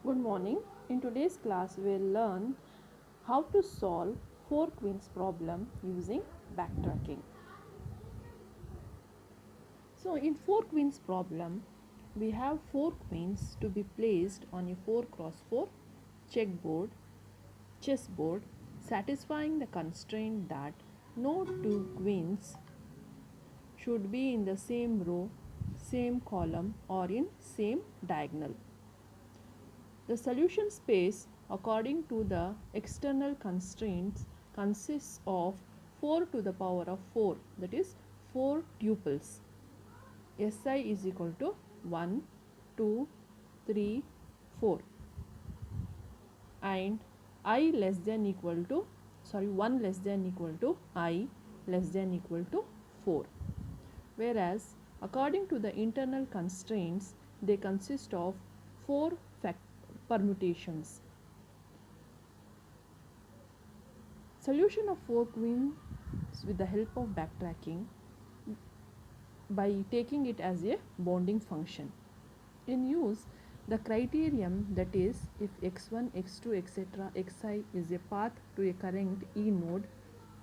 Good morning. In today's class, we'll learn how to solve 4 queens problem using backtracking. So, in 4 queens problem, we have 4 queens to be placed on a 4 cross 4 checkboard, chessboard, satisfying the constraint that no two queens should be in the same row, same column, or in same diagonal. The solution space, according to the external constraints, consists of 4 to the power of 4, that is 4 tuples. Si is equal to 1, 2, 3, 4, and I less than equal to 1 less than equal to I less than equal to 4. Whereas according to the internal constraints, they consist of 4 permutations. Solution of 4 queens with the help of backtracking by taking it as a bounding function. In use, the criterion, that is, if x1, x2, etc., xi is a path to a current E node,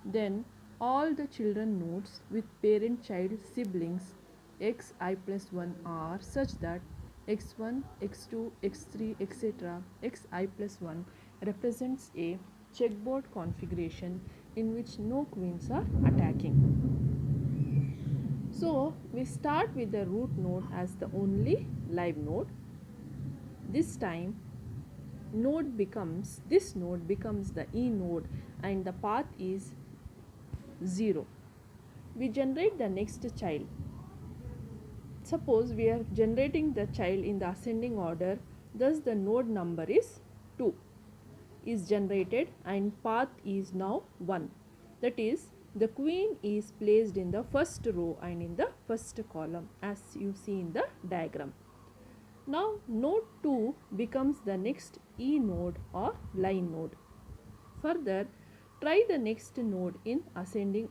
then all the children nodes with parent child siblings xi plus 1 are such that x1, x2, x3, etc., xi plus 1 represents a checkboard configuration in which no queens are attacking. So we start with the root node as the only live node. This time this node becomes the E node and the path is 0. We generate the next child. Suppose we are generating the child in the ascending order, thus the node number is 2 is generated and path is now 1. That is, the queen is placed in the first row and in the first column as you see in the diagram. Now node 2 becomes the next E node or line node. Further, try the next node in ascending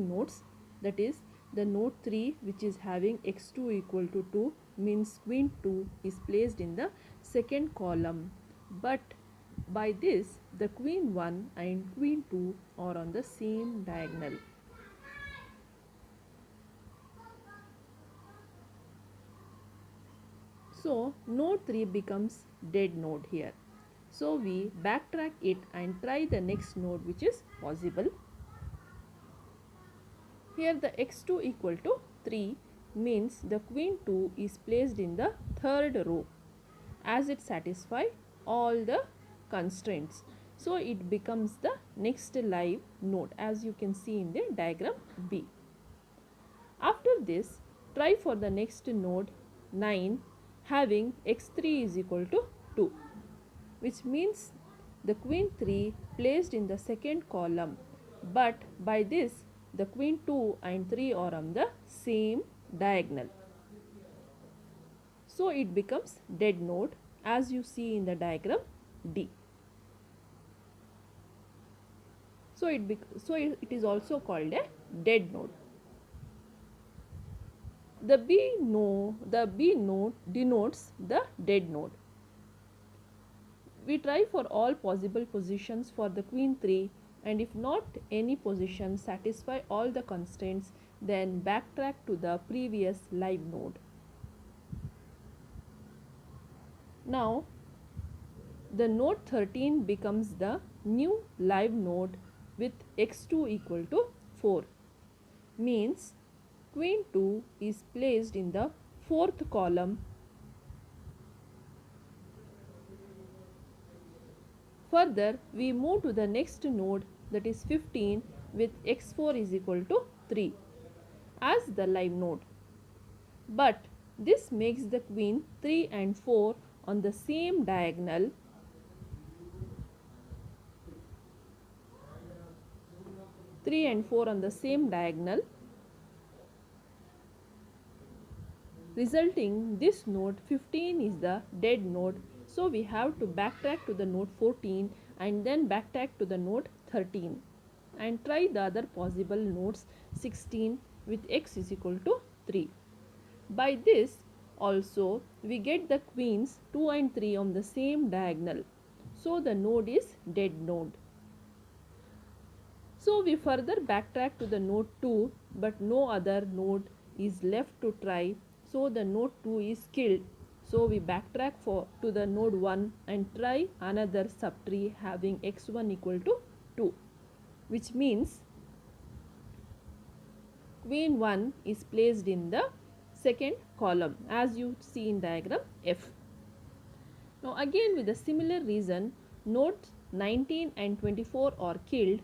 nodes, that is the node 3, which is having x2 equal to 2, means queen 2 is placed in the second column, but by this the queen 1 and queen 2 are on the same diagonal. So node 3 becomes dead node here. So we backtrack it and try the next node which is possible. Here the x2 equal to 3 means the queen 2 is placed in the third row as it satisfies all the constraints. So it becomes the next live node as you can see in the diagram B. After this, try for the next node 9 having x3 is equal to 2, which means the queen 3 placed in the second column, but by this the queen 2 and 3 are on the same diagonal. So it becomes dead node as you see in the diagram D. So it is also called a dead node. The B node denotes the dead node. We try for all possible positions for the queen 3, and if not any position satisfy all the constraints, then backtrack to the previous live node. Now the node 13 becomes the new live node with x2 equal to 4, means queen 2 is placed in the fourth column. Further, we move to the next node, that is 15, with x4 is equal to 3 as the live node. But this makes the queen 3 and 4 on the same diagonal. Resulting this node 15 is the dead node. So we have to backtrack to the node 14 and then backtrack to the node 13 and try the other possible nodes 16 with x is equal to 3. By this, also we get the queens 2 and 3 on the same diagonal. So the node is dead node. So we further backtrack to the node 2, but no other node is left to try. So the node 2 is killed. So we backtrack to the node 1 and try another subtree having x1 equal to 2, which means queen 1 is placed in the second column as you see in diagram F. Now again with a similar reason, nodes 19 and 24 are killed,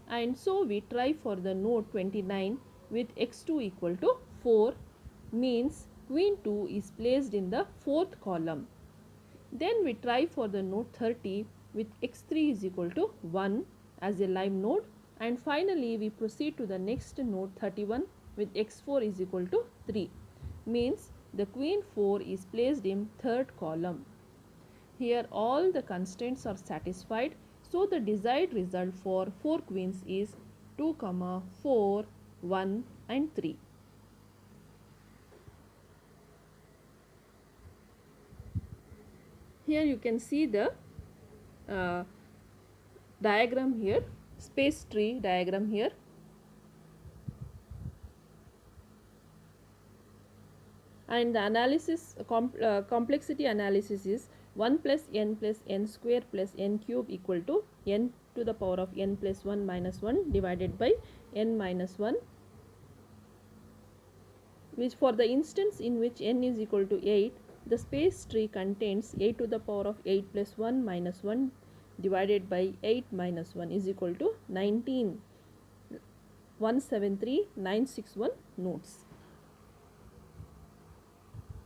and so we try for the node 29 with x2 equal to 4, means queen 2 is placed in the fourth column. Then we try for the node 30 with x3 is equal to 1 as a live node, and finally we proceed to the next node 31 with x4 is equal to 3, means the queen 4 is placed in third column. Here all the constraints are satisfied, so the desired result for 4 queens is 2, 4, 1 and 3. Here you can see the diagram here, space tree diagram here. And the analysis, complexity analysis is 1 plus n square plus n cube equal to n to the power of n plus 1 minus 1 divided by n minus 1, which for the instance in which n is equal to 8, the space tree contains 8 to the power of 8 plus 1 minus 1 divided by 8 minus 1 is equal to 19,173,961 nodes.